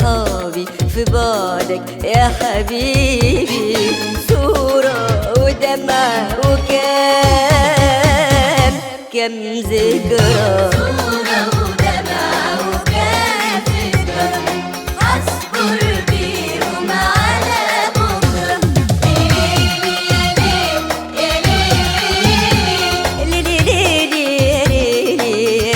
أصحابي في بعدك يا حبيبي، صورة ودمع وكام ذكرى. صورة ودمع وكام ذكرى، هصبر بيهم على بكرة. ليلي يا ليلي يا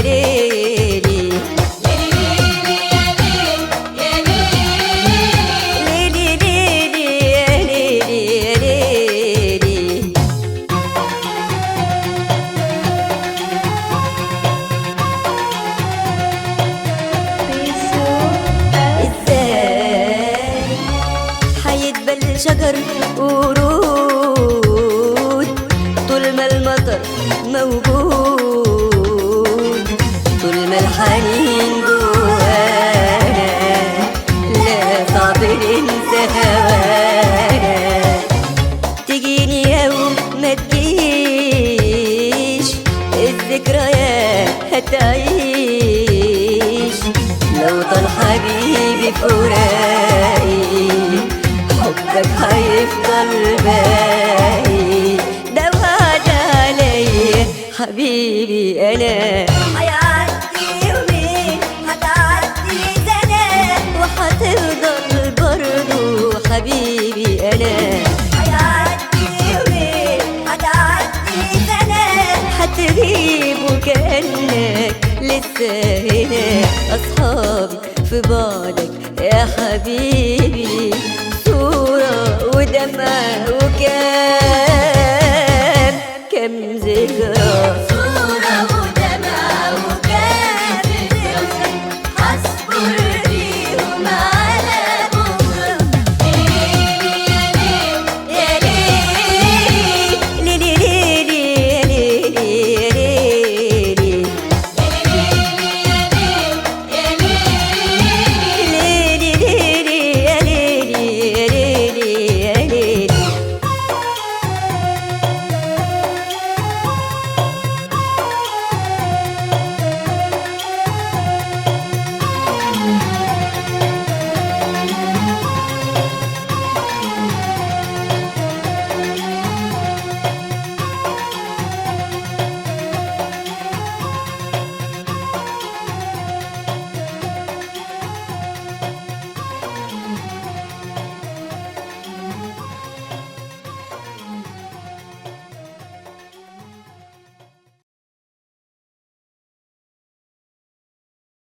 شجر ورود طول ما المطر موجود، طول ما الحنين جوانا لا صعب ننسى هوانا. تجيني يوم ما تجيش الذكريات هتعيش، لو طال حبيبي فراقي حبك هيفضل باقي. ده وعد عليا حبيبي أنا، هيعدي يومين هتعدي سنة، وهتفضل برضو حبيبي أنا. هيعدي يومين هتعدي سنة، هتغيب وكأنك لسه هنا. أصحابي في بعدك يا حبيبي، صورة ودمع وكام